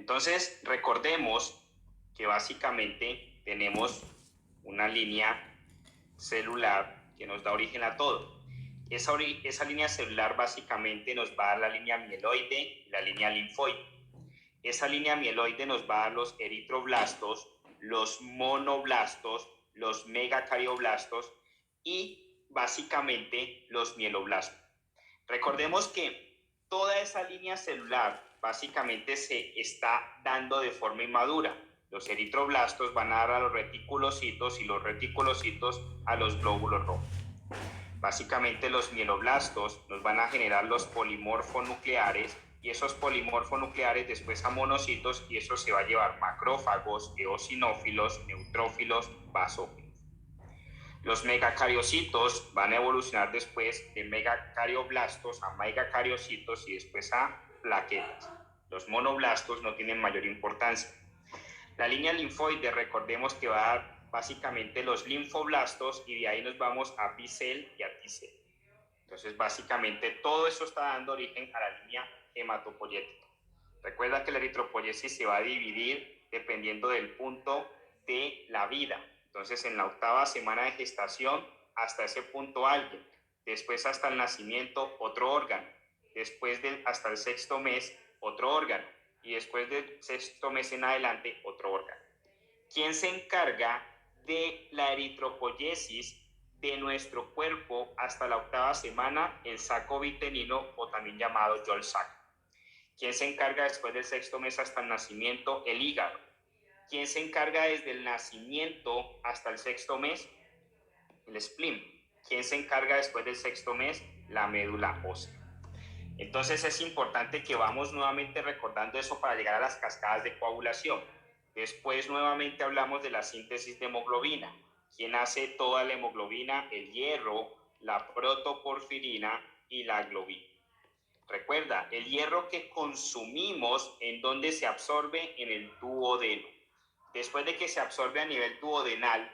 Entonces, recordemos que básicamente tenemos una línea celular que nos da origen a todo. Esa línea celular básicamente nos va a dar la línea mieloide y la línea linfoide. Esa línea mieloide nos va a dar los eritroblastos, los monoblastos, los megacarioblastos y básicamente los mieloblastos. Recordemos que toda esa línea celular básicamente se está dando de forma inmadura. Los eritroblastos van a dar a los reticulocitos y los reticulocitos a los glóbulos rojos. Básicamente los mieloblastos nos van a generar los polimorfonucleares y esos polimorfonucleares después a monocitos y eso se va a llevar macrófagos, eosinófilos, neutrófilos, basófilos. Los megacariocitos van a evolucionar después de megacarioblastos a megacariocitos y después a plaquetas. Los monoblastos no tienen mayor importancia. La línea linfoide, recordemos que va a dar básicamente los linfoblastos y de ahí nos vamos a B-cell y a T-cell. Entonces, básicamente todo eso está dando origen a la línea hematopoyética. Recuerda que la eritropoyesis se va a dividir dependiendo del punto de la vida. Entonces, en la 8ª semana de gestación, hasta ese punto alguien. Después, hasta el nacimiento, otro órgano. Después, hasta el 6º mes, otro órgano. Y después del 6º mes en adelante, otro órgano. ¿Quién se encarga de la eritropoyesis de nuestro cuerpo hasta la 8ª semana? El saco vitelino o también llamado Yolk-Sac. ¿Quién se encarga después del 6º mes hasta el nacimiento? El hígado. ¿Quién se encarga desde el nacimiento hasta el 6º mes? El spleen. ¿Quién se encarga después del 6º mes? La médula ósea. Entonces es importante que vamos nuevamente recordando eso para llegar a las cascadas de coagulación. Después nuevamente hablamos de la síntesis de hemoglobina. ¿Quién hace toda la hemoglobina? El hierro, la protoporfirina y la globina. Recuerda, el hierro que consumimos, ¿en dónde se absorbe? En el duodeno. Después de que se absorbe a nivel duodenal,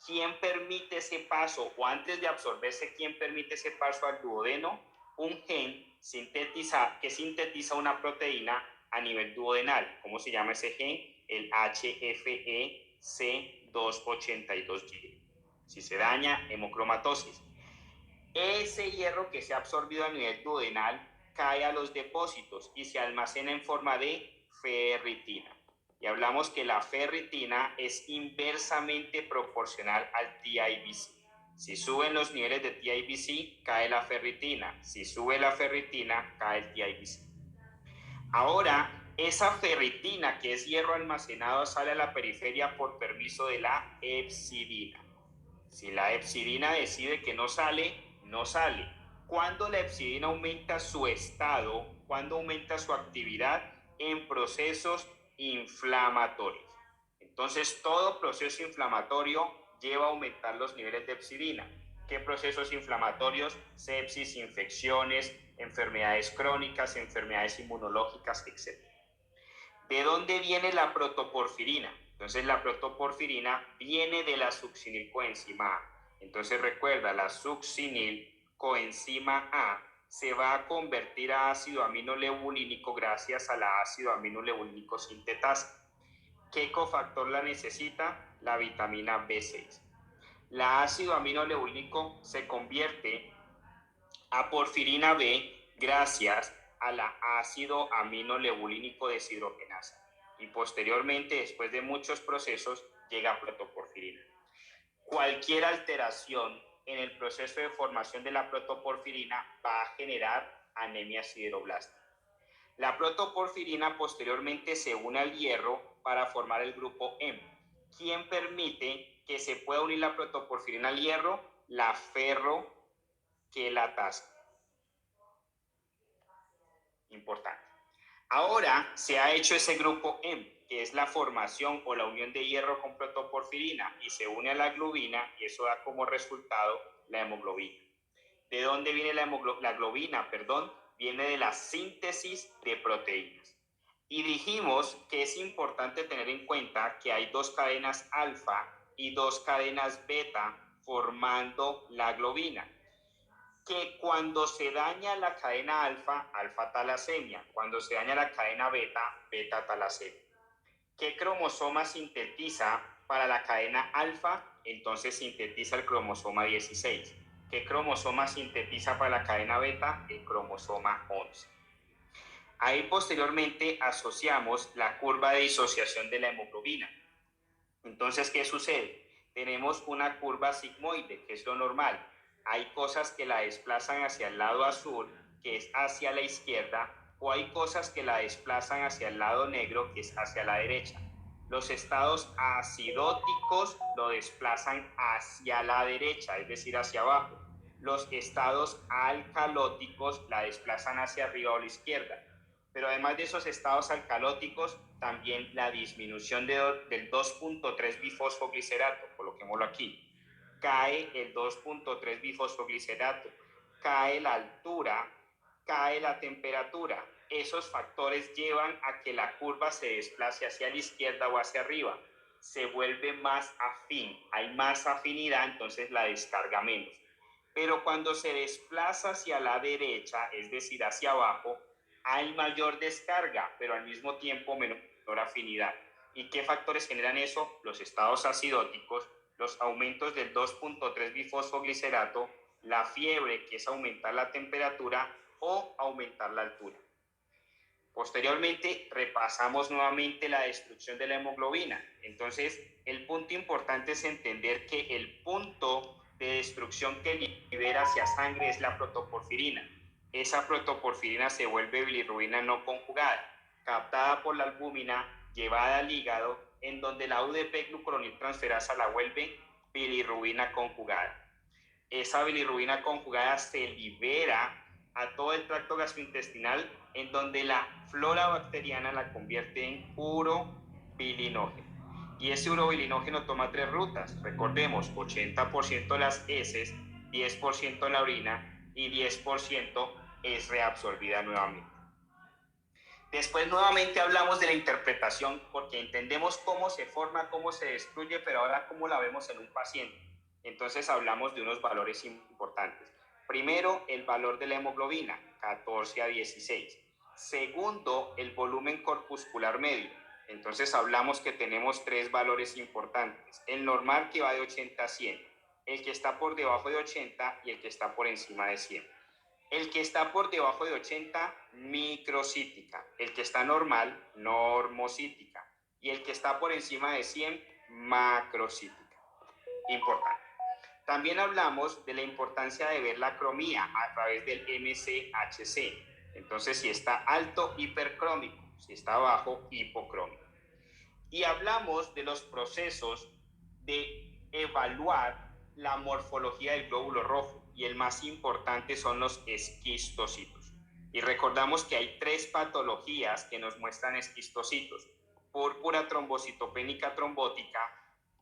¿quién permite ese paso? O antes de absorberse, ¿quién permite ese paso al duodeno? Un gen que sintetiza una proteína a nivel duodenal. ¿Cómo se llama ese gen? El HFEC282Y. Si se daña, hemocromatosis. Ese hierro que se ha absorbido a nivel duodenal cae a los depósitos y se almacena en forma de ferritina. Y hablamos que la ferritina es inversamente proporcional al TIBC. Si suben los niveles de TIBC, cae la ferritina. Si sube la ferritina, cae el TIBC. Ahora, esa ferritina, que es hierro almacenado, sale a la periferia por permiso de la hepcidina. Si la hepcidina decide que no sale, no sale. ¿Cuándo la hepcidina aumenta su estado? ¿Cuándo aumenta su actividad? En procesos inflamatorios. Entonces, todo proceso inflamatorio lleva a aumentar los niveles de hepcidina. ¿Qué procesos inflamatorios? Sepsis, infecciones, enfermedades crónicas, enfermedades inmunológicas, etc. ¿De dónde viene la protoporfirina? Entonces, la protoporfirina viene de la succinilcoenzima A. Entonces, recuerda, la succinilcoenzima A se va a convertir a ácido aminoleucínico gracias a la ácido aminoleucínico sintetasa. ¿Qué cofactor la necesita? La vitamina B6. La ácido aminoleucínico se convierte a porfirina B gracias a la ácido aminoleucínico deshidrogenasa. Y posteriormente, después de muchos procesos, llega a protoporfirina. Cualquier alteración en el proceso de formación de la protoporfirina va a generar anemia sideroblástica. La protoporfirina posteriormente se une al hierro para formar el grupo M. ¿Quién permite que se pueda unir la protoporfirina al hierro? La ferroquelatasa. Importante. Ahora se ha hecho ese grupo M, que es la formación o la unión de hierro con protoporfirina, y se une a la globina y eso da como resultado la hemoglobina. ¿De dónde viene la globina? Viene de la síntesis de proteínas. Y dijimos que es importante tener en cuenta que hay 2 cadenas alfa y 2 cadenas beta formando la globina. que cuando se daña la cadena alfa, alfa-talasemia, cuando se daña la cadena beta, beta-talasemia. ¿Qué cromosoma sintetiza para la cadena alfa? Entonces sintetiza el cromosoma 16. ¿Qué cromosoma sintetiza para la cadena beta? El cromosoma 11. Ahí posteriormente asociamos la curva de disociación de la hemoglobina. Entonces, ¿qué sucede? Tenemos una curva sigmoide, que es lo normal. Hay cosas que la desplazan hacia el lado azul, que es hacia la izquierda, o hay cosas que la desplazan hacia el lado negro, que es hacia la derecha. Los estados acidóticos lo desplazan hacia la derecha, es decir, hacia abajo. Los estados alcalóticos la desplazan hacia arriba o a la izquierda. Pero además de esos estados alcalóticos, también la disminución del 2.3 bifosfoglicerato, coloquémoslo aquí, cae el 2.3 bifosfoglicerato, cae la altura, cae la temperatura. Esos factores llevan a que la curva se desplace hacia la izquierda o hacia arriba, se vuelve más afín, hay más afinidad, entonces la descarga menos. Pero cuando se desplaza hacia la derecha, es decir, hacia abajo, hay mayor descarga, pero al mismo tiempo menor afinidad. ¿Y qué factores generan eso? Los estados acidóticos, los aumentos del 2.3 bifosfoglicerato, la fiebre, que es aumentar la temperatura o aumentar la altura. Posteriormente, repasamos nuevamente la destrucción de la hemoglobina. Entonces, el punto importante es entender que el punto de destrucción que libera hacia sangre es la protoporfirina. Esa protoporfirina se vuelve bilirrubina no conjugada, captada por la albúmina, llevada al hígado, en donde la UDP-glucuroniltransferasa la vuelve bilirrubina conjugada. Esa bilirrubina conjugada se libera a todo el tracto gastrointestinal, en donde la flora bacteriana la convierte en urobilinógeno. Y ese urobilinógeno toma tres rutas. Recordemos, 80% las heces, 10% la orina y 10% es reabsorbida nuevamente. Después nuevamente hablamos de la interpretación, porque entendemos cómo se forma, cómo se destruye, pero ahora cómo la vemos en un paciente. Entonces hablamos de unos valores importantes. Primero, el valor de la hemoglobina, 14 a 16. Segundo, el volumen corpuscular medio. Entonces hablamos que tenemos tres valores importantes. El normal, que va de 80 a 100. El que está por debajo de 80 y el que está por encima de 100. El que está por debajo de 80, microcítica. El que está normal, normocítica. Y el que está por encima de 100, macrocítica. Importante. También hablamos de la importancia de ver la cromía a través del MCHC. Entonces, si está alto, hipercrómico. Si está bajo, hipocrómico. Y hablamos de los procesos de evaluar la morfología del glóbulo rojo. Y el más importante son los esquistocitos. Y recordamos que hay tres patologías que nos muestran esquistocitos: púrpura trombocitopénica trombótica,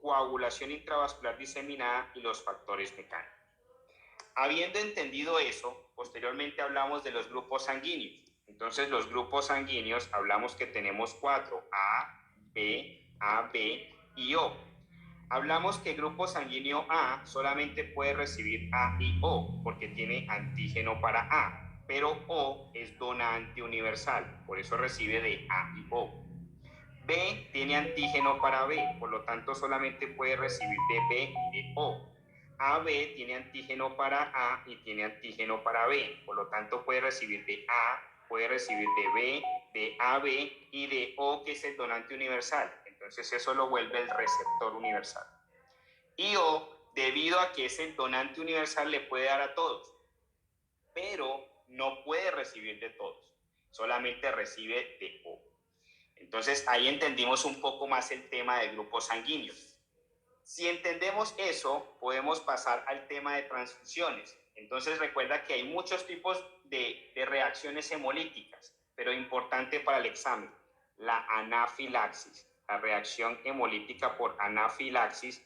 coagulación intravascular diseminada y los factores mecánicos. Habiendo entendido eso, posteriormente hablamos de los grupos sanguíneos. Entonces, los grupos sanguíneos hablamos que tenemos 4: A, B y O. Hablamos que el grupo sanguíneo A solamente puede recibir A y O porque tiene antígeno para A, pero O es donante universal, por eso recibe de A y O. B tiene antígeno para B, por lo tanto solamente puede recibir de B y de O. AB tiene antígeno para A y tiene antígeno para B, por lo tanto puede recibir de A, puede recibir de B, de AB y de O, que es el donante universal. Entonces eso lo vuelve el receptor universal. Y O, debido a que es el donante universal, le puede dar a todos, pero no puede recibir de todos, solamente recibe de O. Entonces ahí entendimos un poco más el tema de grupos sanguíneos. Si entendemos eso, podemos pasar al tema de transfusiones. Entonces recuerda que hay muchos tipos de reacciones hemolíticas, pero importante para el examen, la anafilaxis, la reacción hemolítica por anafilaxis,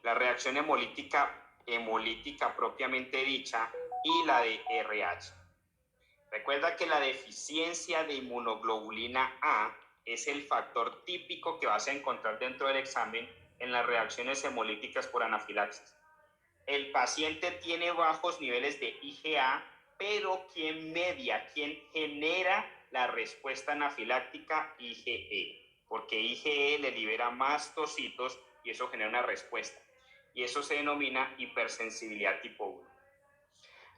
la reacción hemolítica propiamente dicha y la de RH. Recuerda que la deficiencia de inmunoglobulina A es el factor típico que vas a encontrar dentro del examen en las reacciones hemolíticas por anafilaxis. el paciente tiene bajos niveles de IgA, pero ¿quién media, quién genera la respuesta anafiláctica? IgE, porque IgE le libera mastocitos y eso genera una respuesta. Y eso se denomina hipersensibilidad tipo 1.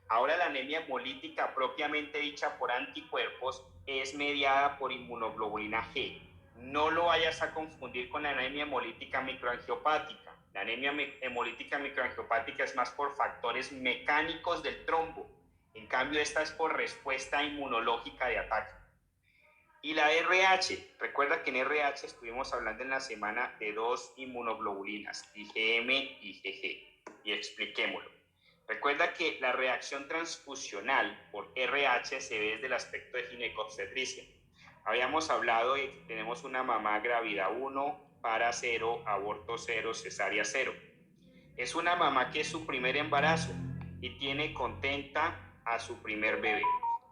Ahora la anemia hemolítica propiamente dicha por anticuerpos es mediada por inmunoglobulina G. No lo vayas a confundir con la anemia hemolítica microangiopática. La anemia hemolítica microangiopática es más por factores mecánicos del trombo. En cambio, esta es por respuesta inmunológica de ataque. Y la RH, recuerda que en RH estuvimos hablando en la semana de dos inmunoglobulinas, IgM y IgG, y expliquémoslo. Recuerda que la reacción transfusional por RH se ve desde el aspecto de ginecobstetricia. Habíamos hablado de que tenemos una mamá grávida 1, para 0, aborto 0, cesárea 0. Es una mamá que es su primer embarazo y tiene contenta a su primer bebé.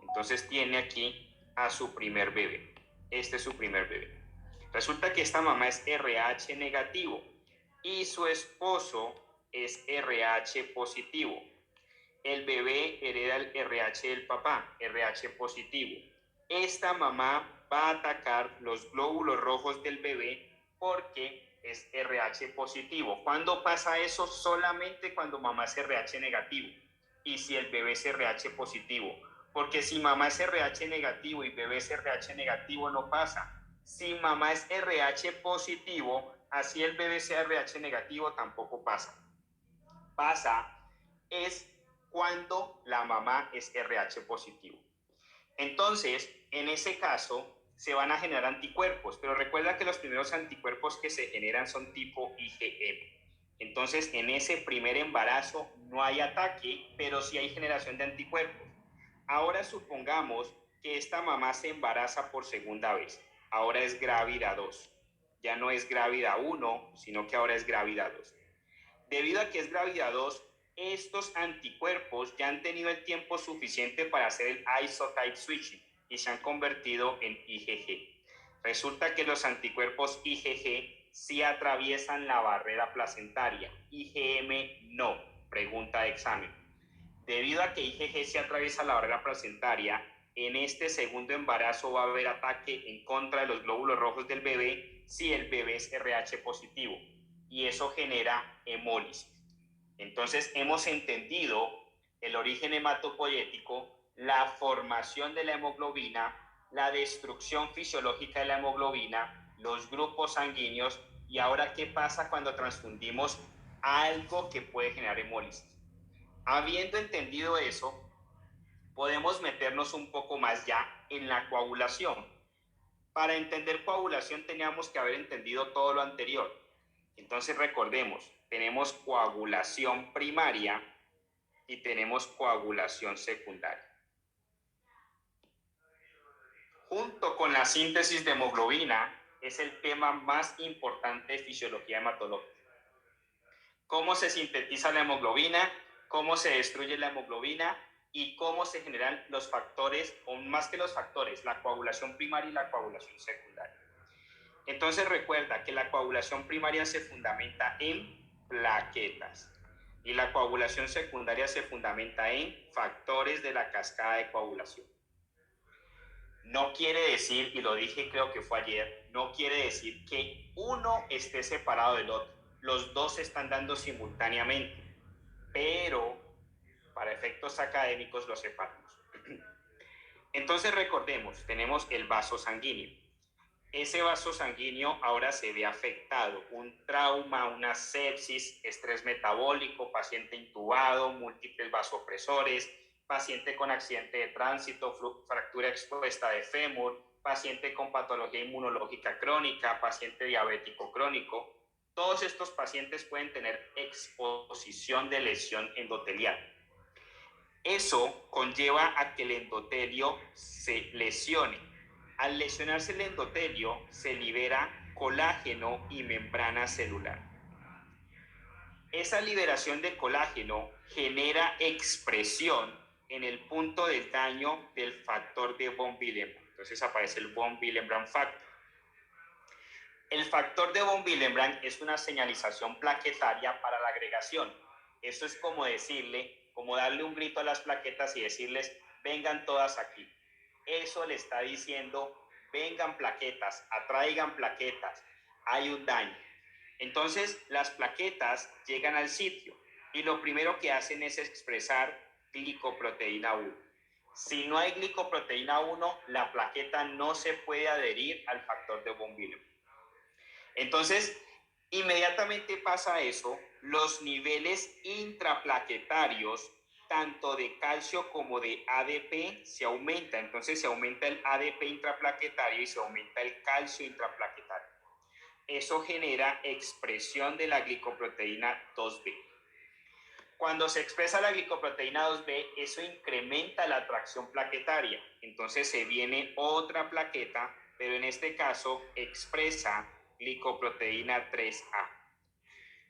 Entonces tiene aquí a su primer bebé. Este es su primer bebé. Resulta que esta mamá es RH negativo y su esposo es RH positivo. El bebé hereda el RH del papá, RH positivo. Esta mamá va a atacar los glóbulos rojos del bebé porque es RH positivo. ¿Cuándo pasa eso? Solamente cuando mamá es RH negativo y si el bebé es RH positivo. Porque si mamá es RH negativo y bebé es RH negativo, no pasa. Si mamá es RH positivo, así el bebé sea RH negativo, tampoco pasa. Pasa es cuando la mamá es RH positivo. Entonces, en ese caso, se van a generar anticuerpos, pero recuerda que los primeros anticuerpos que se generan son tipo IgM. Entonces, en ese primer embarazo no hay ataque, pero sí hay generación de anticuerpos. Ahora supongamos que esta mamá se embaraza por segunda vez. Ahora es grávida 2. Ya no es grávida 1, sino que ahora es grávida 2. Debido a que es grávida 2, estos anticuerpos ya han tenido el tiempo suficiente para hacer el isotype switching y se han convertido en IgG. Resulta que los anticuerpos IgG sí atraviesan la barrera placentaria, IgM no. Pregunta de examen. Debido a que IgG sí atraviesa la barrera placentaria, en este segundo embarazo va a haber ataque en contra de los glóbulos rojos del bebé si el bebé es RH positivo y eso genera hemólisis. Entonces hemos entendido el origen hematopoyético, la formación de la hemoglobina, la destrucción fisiológica de la hemoglobina, los grupos sanguíneos y ahora qué pasa cuando transfundimos algo que puede generar hemólisis. Habiendo entendido eso, podemos meternos un poco más ya en la coagulación. Para entender coagulación teníamos que haber entendido todo lo anterior. Entonces recordemos, tenemos coagulación primaria y tenemos coagulación secundaria. Junto con la síntesis de hemoglobina es el tema más importante de fisiología hematológica. ¿Cómo se sintetiza la hemoglobina? ¿Cómo se destruye la hemoglobina? Y cómo se generan los factores, o más que los factores, la coagulación primaria y la coagulación secundaria. Entonces recuerda que la coagulación primaria se fundamenta en plaquetas y la coagulación secundaria se fundamenta en factores de la cascada de coagulación. No quiere decir, y lo dije creo que fue ayer, no quiere decir que uno esté separado del otro. Los dos se están dando simultáneamente, pero para efectos académicos los separamos. Entonces recordemos, tenemos el vaso sanguíneo. Ese vaso sanguíneo ahora se ve afectado, un trauma, una sepsis, estrés metabólico, paciente intubado, múltiples vasopresores, paciente con accidente de tránsito, fractura expuesta de fémur, paciente con patología inmunológica crónica, paciente diabético crónico. Todos estos pacientes pueden tener exposición de lesión endotelial. Eso conlleva a que el endotelio se lesione. Al lesionarse el endotelio, se libera colágeno y membrana celular. Esa liberación de colágeno genera expresión en el punto de daño del factor de von Willebrand. Entonces aparece el von Willebrand factor. El factor de von Willebrand es una señalización plaquetaria para la agregación. Esto es como decirle, como darle un grito a las plaquetas y decirles, vengan todas aquí. Eso le está diciendo, vengan plaquetas, atraigan plaquetas, hay un daño. Entonces, las plaquetas llegan al sitio y lo primero que hacen es expresar glicoproteína 1. Si no hay glicoproteína 1, la plaqueta no se puede adherir al factor de von Willebrand. Entonces, inmediatamente pasa eso, los niveles intraplaquetarios, tanto de calcio como de ADP, se aumenta. Entonces, se aumenta el ADP intraplaquetario y se aumenta el calcio intraplaquetario. Eso genera expresión de la glicoproteína 2B. Cuando se expresa la glicoproteína 2B, eso incrementa la atracción plaquetaria. Entonces se viene otra plaqueta, pero en este caso expresa glicoproteína 3A.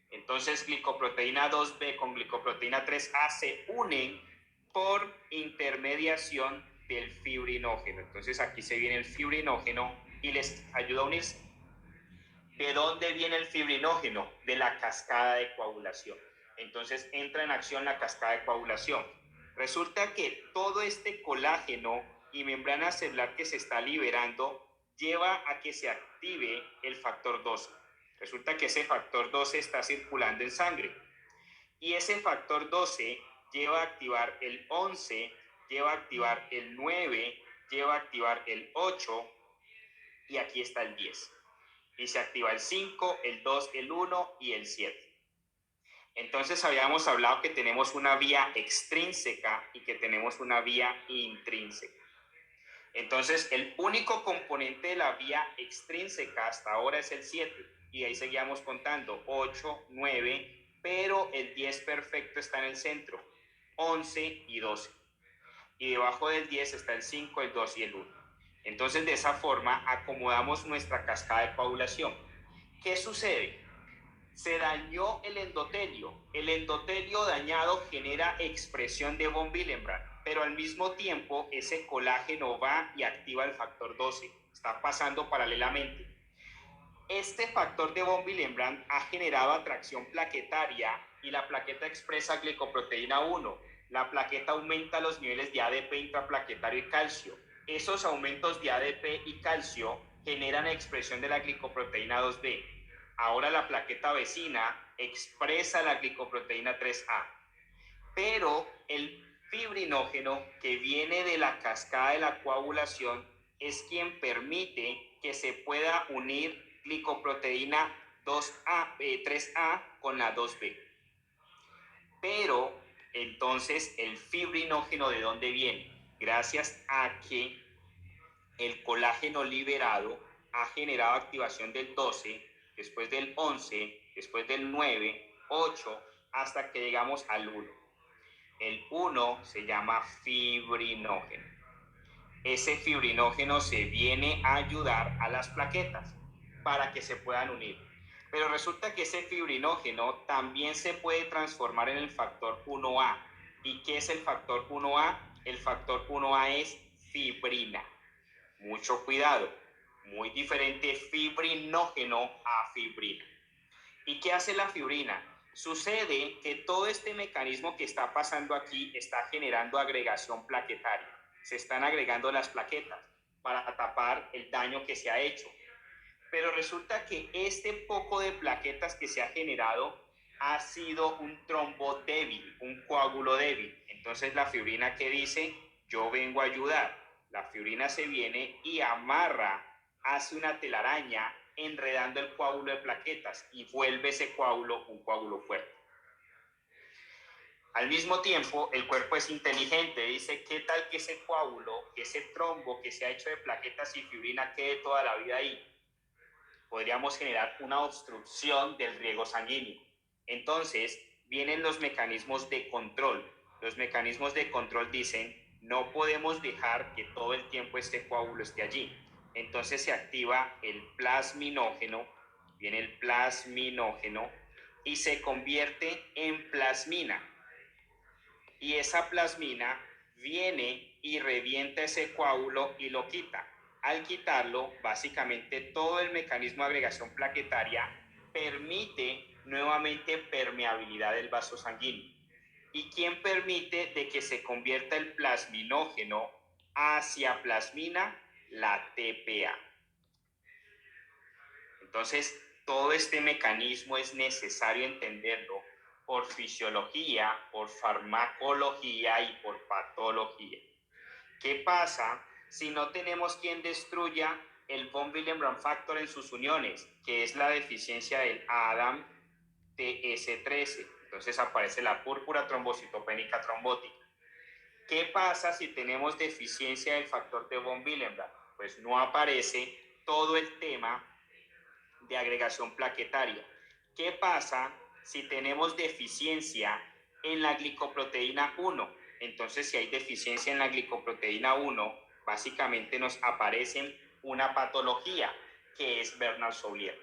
Entonces glicoproteína 2B con glicoproteína 3A se unen por intermediación del fibrinógeno. Entonces aquí se viene el fibrinógeno y les ayuda a unirse. ¿De dónde viene el fibrinógeno? De la cascada de coagulación. Entonces entra en acción la cascada de coagulación. Resulta que todo este colágeno y membrana celular que se está liberando lleva a que se active el factor 12. Resulta que ese factor 12 está circulando en sangre. Y ese factor 12 lleva a activar el 11, lleva a activar el 9, lleva a activar el 8 y aquí está el 10. Y se activa el 5, el 2, el 1 y el 7. Entonces habíamos hablado que tenemos una vía extrínseca y que tenemos una vía intrínseca. Entonces el único componente de la vía extrínseca hasta ahora es el 7 y ahí seguíamos contando 8, 9, pero el 10 perfecto está en el centro, 11 y 12. Y debajo del 10 está el 5, el 2 y el 1. Entonces, de esa forma, acomodamos nuestra cascada de coagulación. ¿Qué sucede? Se dañó el endotelio. El endotelio dañado genera expresión de von Willebrand, pero al mismo tiempo ese colágeno va y activa el factor 12. Está pasando paralelamente. Este factor de von Willebrand ha generado atracción plaquetaria y la plaqueta expresa glicoproteína 1. La plaqueta aumenta los niveles de ADP intraplaquetario y calcio. Esos aumentos de ADP y calcio generan expresión de la glicoproteína 2B. Ahora la plaqueta vecina expresa la glicoproteína 3A. Pero el fibrinógeno que viene de la cascada de la coagulación es quien permite que se pueda unir glicoproteína 3A con la 2B. Pero entonces el fibrinógeno, ¿de dónde viene? Gracias a que el colágeno liberado ha generado activación del 12, después del 11, después del 9, 8, hasta que llegamos al 1. El 1 se llama fibrinógeno. Ese fibrinógeno se viene a ayudar a las plaquetas para que se puedan unir. Pero resulta que ese fibrinógeno también se puede transformar en el factor 1A. ¿Y qué es el factor 1A? El factor 1A es fibrina. Mucho cuidado, muy diferente fibrinógeno a fibrina. ¿Y qué hace la fibrina? Sucede que todo este mecanismo que está pasando aquí está generando agregación plaquetaria. Se están agregando las plaquetas para tapar el daño que se ha hecho. Pero resulta que este poco de plaquetas que se ha generado ha sido un trombo débil, un coágulo débil. Entonces la fibrina, ¿qué dice? Yo vengo a ayudar. La fibrina se viene y amarra, hace una telaraña enredando el coágulo de plaquetas y vuelve ese coágulo un coágulo fuerte. Al mismo tiempo, el cuerpo es inteligente, dice, ¿qué tal que ese coágulo, que ese trombo que se ha hecho de plaquetas y fibrina quede toda la vida ahí? Podríamos generar una obstrucción del riego sanguíneo. Entonces, vienen los mecanismos de control. Los mecanismos de control dicen, no podemos dejar que todo el tiempo este coágulo esté allí. Entonces se activa el plasminógeno, viene el plasminógeno y se convierte en plasmina. Y esa plasmina viene y revienta ese coágulo y lo quita. Al quitarlo, básicamente todo el mecanismo de agregación plaquetaria permite nuevamente permeabilidad del vaso sanguíneo. ¿Y quién permite de que se convierta el plasminógeno hacia plasmina? La TPA. Entonces, todo este mecanismo es necesario entenderlo por fisiología, por farmacología y por patología. ¿Qué pasa si no tenemos quien destruya el von Willebrand factor en sus uniones, que es la deficiencia del ADAM TS13? Entonces aparece la púrpura trombocitopénica trombótica. ¿Qué pasa si tenemos deficiencia del factor de von Willebrand? Pues no aparece todo el tema de agregación plaquetaria. ¿Qué pasa si tenemos deficiencia en la glicoproteína 1? Entonces, si hay deficiencia en la glicoproteína 1, básicamente nos aparece una patología que es Bernard-Soulier.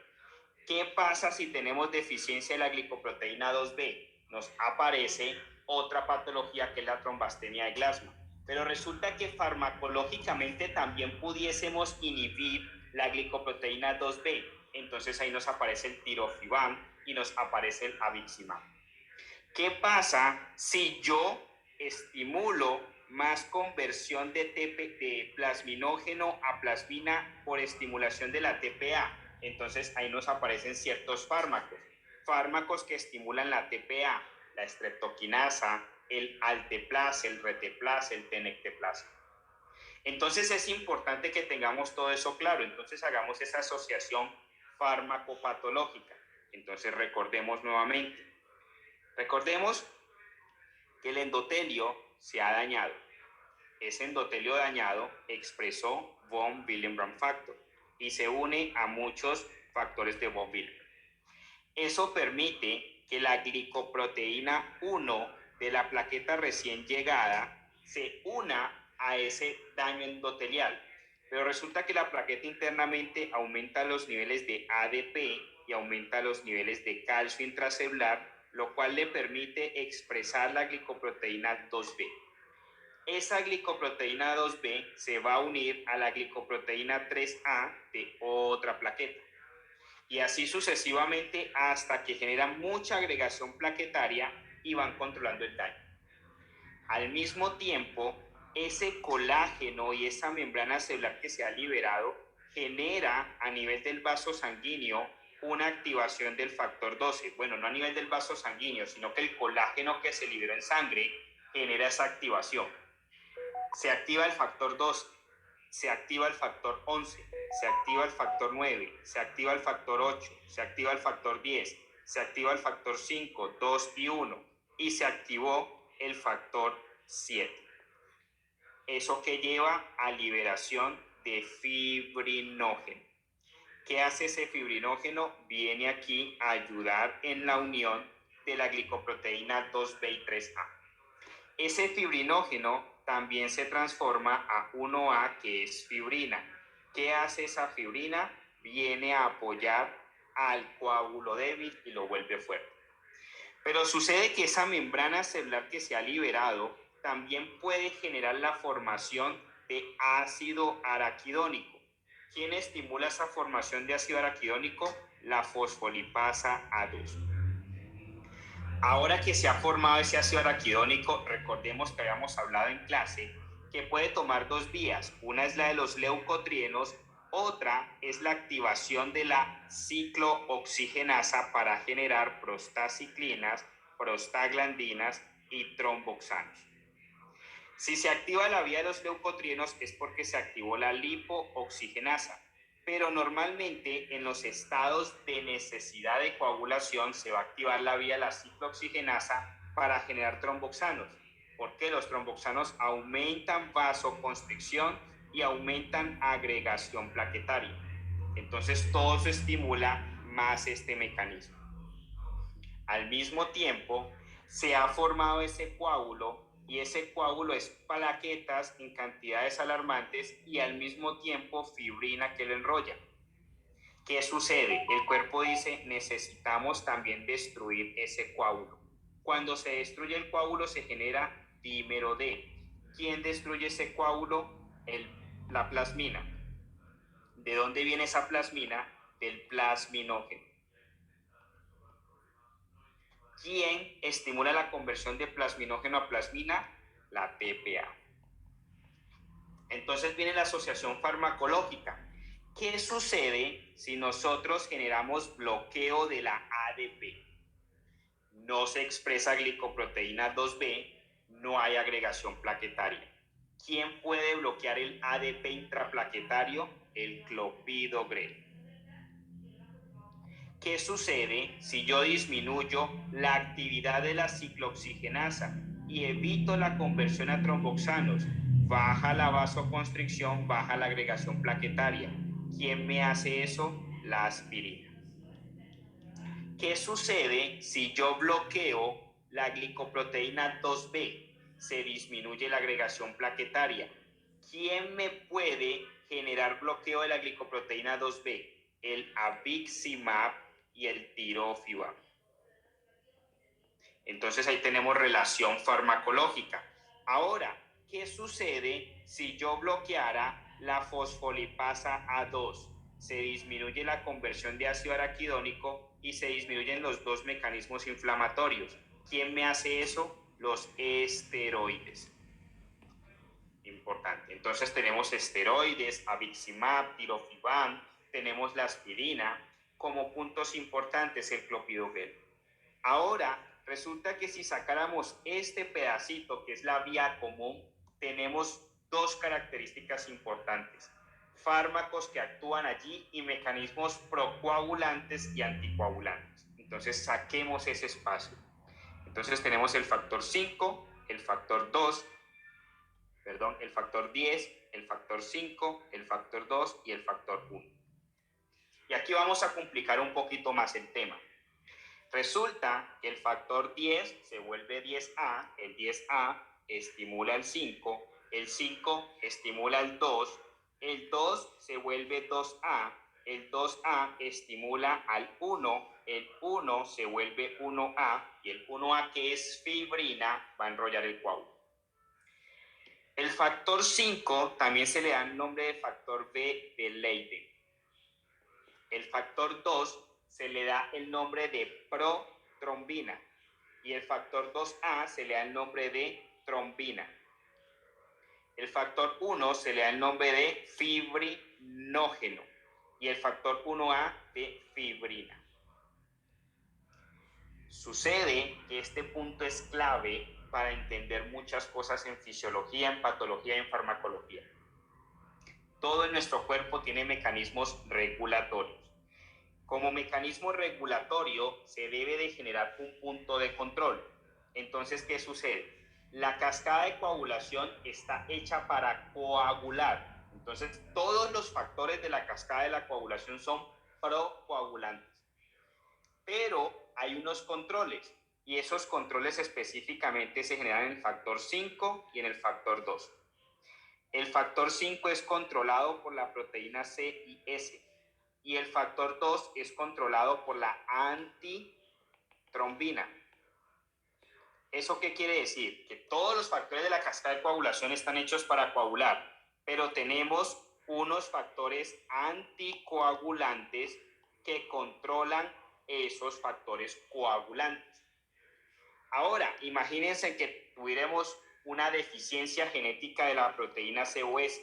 ¿Qué pasa si tenemos deficiencia en la glicoproteína 2B? Nos aparece otra patología que es la trombastemia de Glasman. Pero resulta que farmacológicamente también pudiésemos inhibir la glicoproteína 2B. Entonces ahí nos aparece el tirofiban y nos aparece el aviximab. ¿Qué pasa si yo estimulo más conversión de plasminógeno a plasmina por estimulación de la TPA? Entonces ahí nos aparecen ciertos fármacos que estimulan la TPA, la streptokinasa, el alteplase, el reteplase, el tenecteplase. Entonces es importante que tengamos todo eso claro. Entonces hagamos esa asociación fármaco-patológica. Entonces recordemos nuevamente. Recordemos que el endotelio se ha dañado. Ese endotelio dañado expresó von Willebrand factor y se une a muchos factores de von Willebrand. Eso permite que la glicoproteína 1 de la plaqueta recién llegada se una a ese daño endotelial. Pero resulta que la plaqueta internamente aumenta los niveles de ADP y aumenta los niveles de calcio intracelular, lo cual le permite expresar la glicoproteína 2B. Esa glicoproteína 2B se va a unir a la glicoproteína 3A de otra plaqueta. Y así sucesivamente hasta que generan mucha agregación plaquetaria y van controlando el daño. Al mismo tiempo, ese colágeno y esa membrana celular que se ha liberado genera a nivel del vaso sanguíneo una activación del factor 12. Bueno, no a nivel del vaso sanguíneo, sino que el colágeno que se liberó en sangre genera esa activación. Se activa el factor 12, se activa el factor 11, se activa el factor 9, se activa el factor 8, se activa el factor 10, se activa el factor 5, 2 y 1 y se activó el factor 7. Eso que lleva a liberación de fibrinógeno. ¿Qué hace ese fibrinógeno? Viene aquí a ayudar en la unión de la glicoproteína 2B y 3A. Ese fibrinógeno también se transforma a 1A, que es fibrina. ¿Qué hace esa fibrina? Viene a apoyar al coágulo débil y lo vuelve fuerte. Pero sucede que esa membrana celular que se ha liberado también puede generar la formación de ácido araquidónico. ¿Quién estimula esa formación de ácido araquidónico? La fosfolipasa A2. Ahora que se ha formado ese ácido araquidónico, recordemos que habíamos hablado en clase que puede tomar dos vías. Una es la de los leucotrienos, otra es la activación de la ciclooxigenasa para generar prostaciclinas, prostaglandinas y tromboxanos. Si se activa la vía de los leucotrienos es porque se activó la lipooxigenasa, pero normalmente en los estados de necesidad de coagulación se va a activar la vía de la ciclooxigenasa para generar tromboxanos, porque los tromboxanos aumentan vasoconstricción y aumentan agregación plaquetaria. Entonces todo se estimula más este mecanismo. Al mismo tiempo, se ha formado ese coágulo y ese coágulo es plaquetas en cantidades alarmantes y al mismo tiempo fibrina que lo enrolla. ¿Qué sucede? El cuerpo dice, necesitamos también destruir ese coágulo. Cuando se destruye el coágulo se genera dímero D. ¿Quién destruye ese coágulo? La plasmina. ¿De dónde viene esa plasmina? Del plasminógeno. ¿Quién estimula la conversión de plasminógeno a plasmina? La TPA. Entonces viene la asociación farmacológica. ¿Qué sucede si nosotros generamos bloqueo de la ADP? No se expresa glicoproteína 2B, no hay agregación plaquetaria. ¿Quién puede bloquear el ADP intraplaquetario? El clopidogrel. ¿Qué sucede si yo disminuyo la actividad de la ciclooxigenasa y evito la conversión a tromboxanos? Baja la vasoconstricción, baja la agregación plaquetaria. ¿Quién me hace eso? La aspirina. ¿Qué sucede si yo bloqueo la glicoproteína 2B? Se disminuye la agregación plaquetaria. ¿Quién me puede generar bloqueo de la glicoproteína 2B? El abiximab y el tirofibam. Entonces ahí tenemos relación farmacológica. Ahora, ¿qué sucede si yo bloqueara la fosfolipasa A2? Se disminuye la conversión de ácido araquidónico y se disminuyen los dos mecanismos inflamatorios. ¿Quién me hace eso? Los esteroides. Importante. Entonces tenemos esteroides, abiximab, tirofibam, tenemos la aspirina, como puntos importantes el clopidogrel. Ahora, resulta que si sacáramos este pedacito, que es la vía común, tenemos dos características importantes. Fármacos que actúan allí y mecanismos procoagulantes y anticoagulantes. Entonces, saquemos ese espacio. Entonces, tenemos el factor 5, el factor 2, el factor 10, el factor 5, el factor 2 y el factor 1. Y aquí vamos a complicar un poquito más el tema. Resulta que el factor 10 se vuelve 10A, el 10A estimula el 5 estimula el 2 se vuelve 2A, el 2A estimula al 1, el 1 se vuelve 1A y el 1A, que es fibrina, va a enrollar el coágulo. El factor 5 también se le da el nombre de factor B de Leiden. El factor 2 se le da el nombre de protrombina y el factor 2A se le da el nombre de trombina. El factor 1 se le da el nombre de fibrinógeno y el factor 1A de fibrina. Sucede que este punto es clave para entender muchas cosas en fisiología, en patología y en farmacología. Todo en nuestro cuerpo tiene mecanismos regulatorios. Como mecanismo regulatorio se debe de generar un punto de control. Entonces, ¿qué sucede? La cascada de coagulación está hecha para coagular. Entonces, todos los factores de la cascada de la coagulación son procoagulantes. Pero hay unos controles y esos controles específicamente se generan en el factor 5 y en el factor 2. El factor 5 es controlado por la proteína C y S. Y el factor 2 es controlado por la antitrombina. ¿Eso qué quiere decir? Que todos los factores de la cascada de coagulación están hechos para coagular, pero tenemos unos factores anticoagulantes que controlan esos factores coagulantes. Ahora, imagínense que tuviéramos una deficiencia genética de la proteína COS,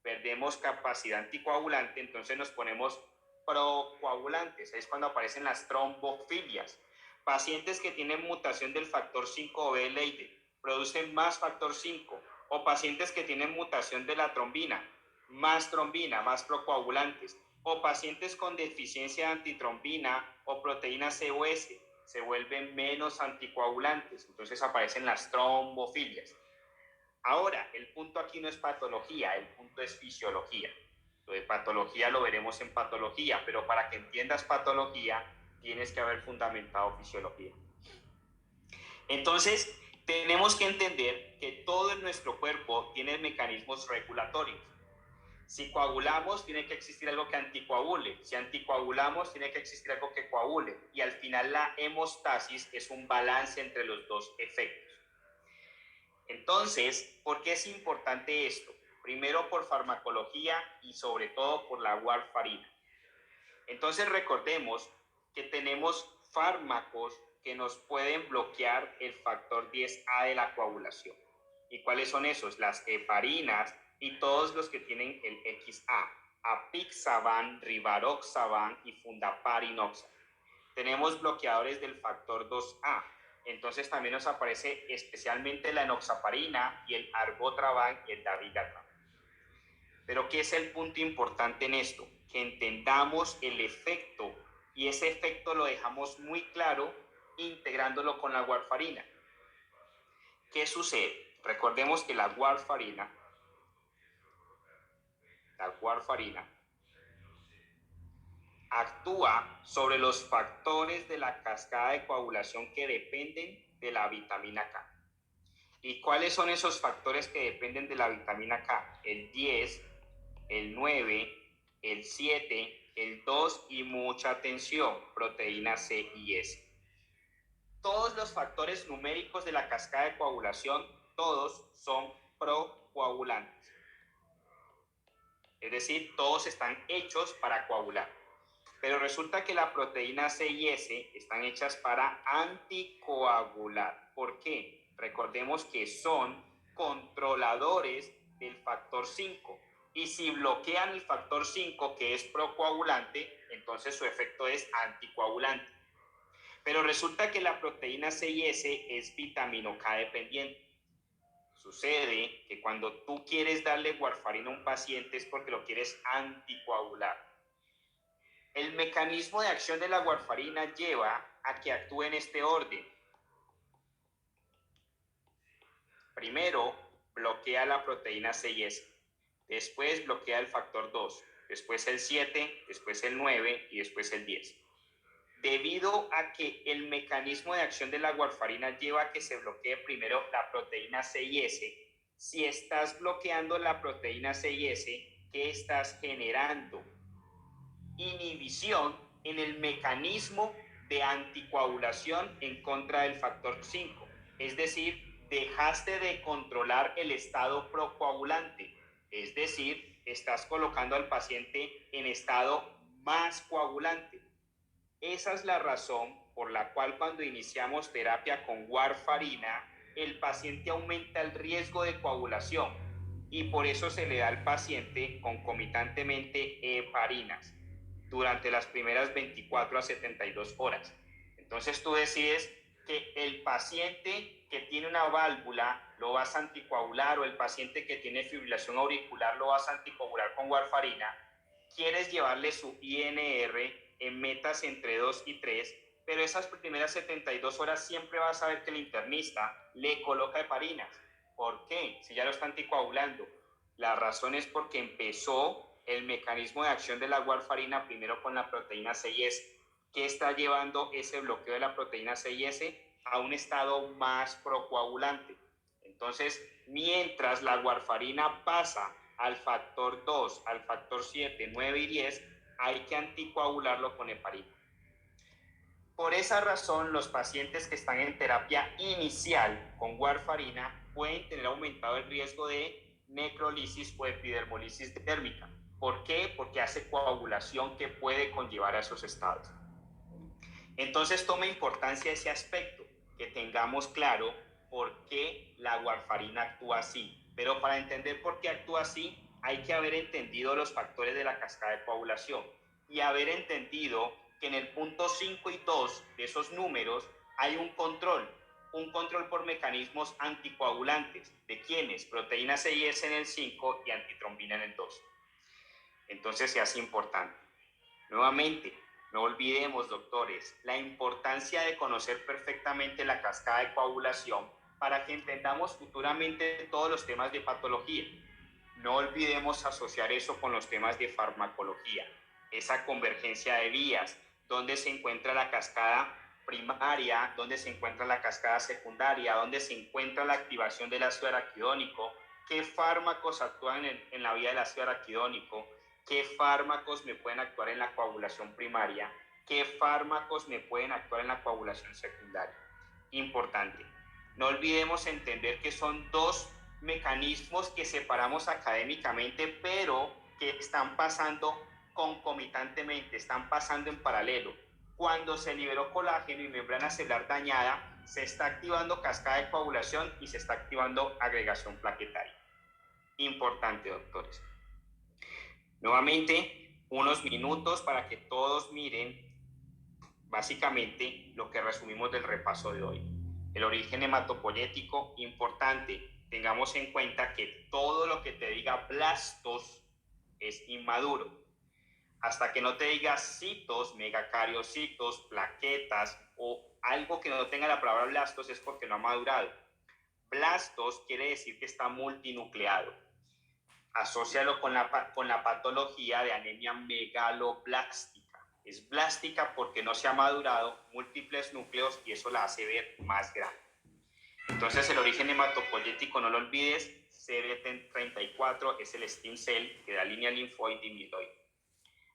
perdemos capacidad anticoagulante, entonces nos ponemos procoagulantes, es cuando aparecen las trombofilias. Pacientes que tienen mutación del factor 5B de Leiden producen más factor 5, o pacientes que tienen mutación de la trombina, más procoagulantes, o pacientes con deficiencia de antitrombina o proteína COS se vuelven menos anticoagulantes, entonces aparecen las trombofilias. Ahora, el punto aquí no es patología, el punto es fisiología. Lo de patología lo veremos en patología, pero para que entiendas patología tienes que haber fundamentado fisiología. Entonces, tenemos que entender que todo en nuestro cuerpo tiene mecanismos regulatorios. Si coagulamos, tiene que existir algo que anticoagule. Si anticoagulamos, tiene que existir algo que coagule. Y al final la hemostasis es un balance entre los dos efectos. Entonces, ¿por qué es importante esto? Primero por farmacología y sobre todo por la warfarina. Entonces recordemos que tenemos fármacos que nos pueden bloquear el factor 10A de la coagulación. ¿Y cuáles son esos? Las heparinas y todos los que tienen el XA, apixaban, rivaroxaban y fundaparinoxaban. Tenemos bloqueadores del factor 2A, entonces también nos aparece especialmente la enoxaparina y el argotraban y el dabigatran. Pero ¿qué es el punto importante en esto? Que entendamos el efecto, y ese efecto lo dejamos muy claro integrándolo con la warfarina. ¿Qué sucede? Recordemos que la warfarina actúa sobre los factores de la cascada de coagulación que dependen de la vitamina K. ¿Y cuáles son esos factores que dependen de la vitamina K? El 10, el 9, el 7, el 2 y mucha atención, proteína C y S. Todos los factores numéricos de la cascada de coagulación, todos son procoagulantes. Es decir, todos están hechos para coagular. Pero resulta que la proteína C y S están hechas para anticoagular. ¿Por qué? Recordemos que son controladores del factor 5. Y si bloquean el factor 5, que es procoagulante, entonces su efecto es anticoagulante. Pero resulta que la proteína C y S es vitamina K dependiente. Sucede que cuando tú quieres darle warfarina a un paciente es porque lo quieres anticoagular. El mecanismo de acción de la warfarina lleva a que actúe en este orden. Primero, bloquea la proteína C y S. Después bloquea el factor 2. Después el 7, después el 9 y después el 10. Debido a que el mecanismo de acción de la warfarina lleva a que se bloquee primero la proteína C y S, si estás bloqueando la proteína C y S, ¿qué estás generando? Inhibición en el mecanismo de anticoagulación en contra del factor 5. Es decir, dejaste de controlar el estado procoagulante. Es decir, estás colocando al paciente en estado más coagulante. Esa es la razón por la cual cuando iniciamos terapia con warfarina, el paciente aumenta el riesgo de coagulación y por eso se le da al paciente concomitantemente heparinas durante las primeras 24 a 72 horas. Entonces tú decides que el paciente que tiene una válvula lo vas a anticoagular o el paciente que tiene fibrilación auricular lo vas a anticoagular con warfarina. Quieres llevarle su INR en metas entre 2 y 3, pero esas primeras 72 horas siempre vas a ver que el internista le coloca heparinas. ¿Por qué? Si ya lo está anticoagulando. La razón es porque empezó el mecanismo de acción de la warfarina primero con la proteína C y S, que está llevando ese bloqueo de la proteína C y S a un estado más procoagulante. Entonces, mientras la warfarina pasa al factor 2, al factor 7, 9 y 10, hay que anticoagularlo con heparina. Por esa razón, los pacientes que están en terapia inicial con warfarina pueden tener aumentado el riesgo de necrolisis o epidermolisis térmica. ¿Por qué? Porque hace coagulación que puede conllevar a esos estados. Entonces toma importancia ese aspecto, que tengamos claro por qué la warfarina actúa así. Pero para entender por qué actúa así, hay que haber entendido los factores de la cascada de coagulación y haber entendido que en el punto 5 y 2 de esos números hay un control por mecanismos anticoagulantes. ¿De quiénes? Proteína C y S en el 5 y antitrombina en el 2. Entonces se hace importante. Nuevamente, no olvidemos, doctores, la importancia de conocer perfectamente la cascada de coagulación para que entendamos futuramente todos los temas de patología. No olvidemos asociar eso con los temas de farmacología, esa convergencia de vías, donde se encuentra la cascada primaria, donde se encuentra la cascada secundaria, donde se encuentra la activación del ácido araquidónico, qué fármacos actúan en la vía del ácido araquidónico, qué fármacos me pueden actuar en la coagulación primaria, qué fármacos me pueden actuar en la coagulación secundaria. Importante. No olvidemos entender que son dos mecanismos que separamos académicamente, pero que están pasando concomitantemente, están pasando en paralelo. Cuando se liberó colágeno y membrana celular dañada, se está activando cascada de coagulación y se está activando agregación plaquetaria. Importante, doctores. Nuevamente, unos minutos para que todos miren básicamente lo que resumimos del repaso de hoy. El origen hematopoyético, importante. Tengamos en cuenta que todo lo que te diga blastos es inmaduro. Hasta que no te diga citos, megacariocitos, plaquetas o algo que no tenga la palabra blastos es porque no ha madurado. Blastos quiere decir que está multinucleado. Asócialo con la patología de anemia megaloblástica. Es blástica porque no se ha madurado múltiples núcleos y eso la hace ver más grande. Entonces el origen hematopoyético, no lo olvides, CD34 es el stem cell que da línea linfoide y mieloide.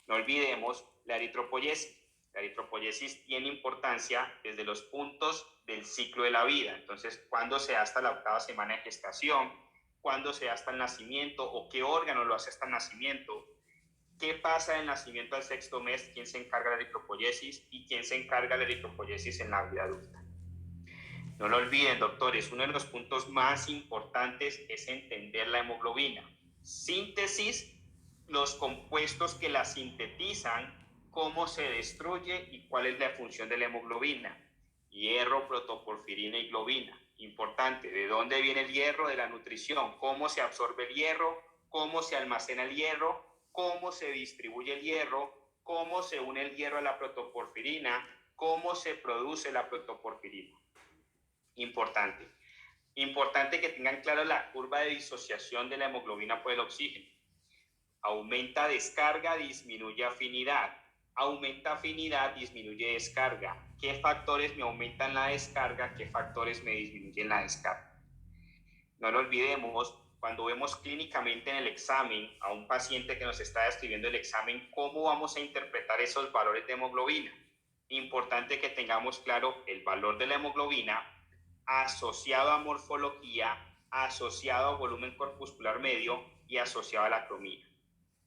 No olvidemos la eritropoyesis. La eritropoyesis tiene importancia desde los puntos del ciclo de la vida. Entonces, ¿cuándo se da hasta la 8ª semana de gestación? ¿Cuándo se da hasta el nacimiento? ¿O qué órgano lo hace hasta el nacimiento? ¿Qué pasa del nacimiento al 6º mes? ¿Quién se encarga de la eritropoyesis? ¿Y quién se encarga de la eritropoyesis en la vida adulta? No lo olviden, doctores, uno de los puntos más importantes es entender la hemoglobina. Síntesis, los compuestos que la sintetizan, cómo se destruye y cuál es la función de la hemoglobina. Hierro, protoporfirina y globina. Importante, ¿de dónde viene el hierro? De la nutrición. ¿Cómo se absorbe el hierro? ¿Cómo se almacena el hierro? ¿Cómo se distribuye el hierro? ¿Cómo se une el hierro a la protoporfirina? ¿Cómo se produce la protoporfirina? Importante. Importante que tengan claro la curva de disociación de la hemoglobina por el oxígeno. Aumenta descarga, disminuye afinidad. Aumenta afinidad, disminuye descarga. ¿Qué factores me aumentan la descarga? ¿Qué factores me disminuyen la descarga? No lo olvidemos, cuando vemos clínicamente en el examen a un paciente que nos está describiendo el examen, ¿cómo vamos a interpretar esos valores de hemoglobina? Importante que tengamos claro el valor de la hemoglobina asociado a morfología, asociado a volumen corpuscular medio y asociado a la cromía.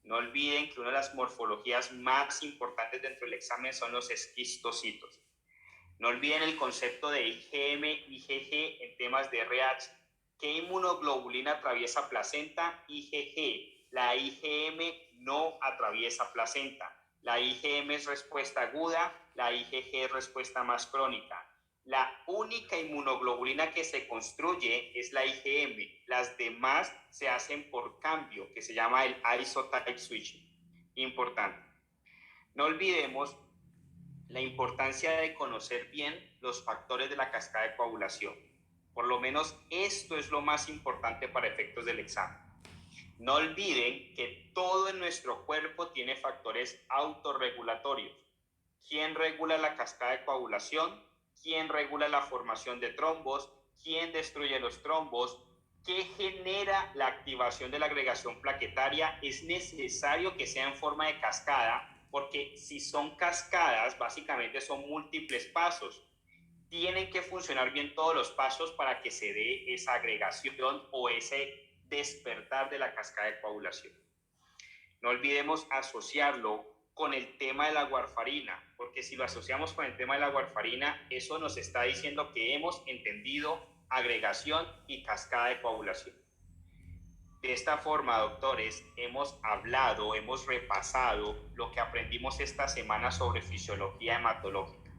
No olviden que una de las morfologías más importantes dentro del examen son los esquistocitos. No olviden el concepto de IgM, IgG en temas de RH. ¿Qué inmunoglobulina atraviesa placenta? IgG. La IgM no atraviesa placenta. La IgM es respuesta aguda, la IgG es respuesta más crónica. La única inmunoglobulina que se construye es la IgM. Las demás se hacen por cambio, que se llama el isotype switching. Importante. No olvidemos la importancia de conocer bien los factores de la cascada de coagulación. Por lo menos esto es lo más importante para efectos del examen. No olviden que todo en nuestro cuerpo tiene factores autorregulatorios. ¿Quién regula la cascada de coagulación? ¿Quién regula la formación de trombos? ¿Quién destruye los trombos? ¿Qué genera la activación de la agregación plaquetaria? Es necesario que sea en forma de cascada, porque si son cascadas, básicamente son múltiples pasos. Tienen que funcionar bien todos los pasos para que se dé esa agregación o ese despertar de la cascada de coagulación. No olvidemos asociarlo con el tema de la warfarina, porque si lo asociamos con el tema de la warfarina, eso nos está diciendo que hemos entendido agregación y cascada de coagulación. De esta forma, doctores, hemos hablado, hemos repasado lo que aprendimos esta semana sobre fisiología hematológica.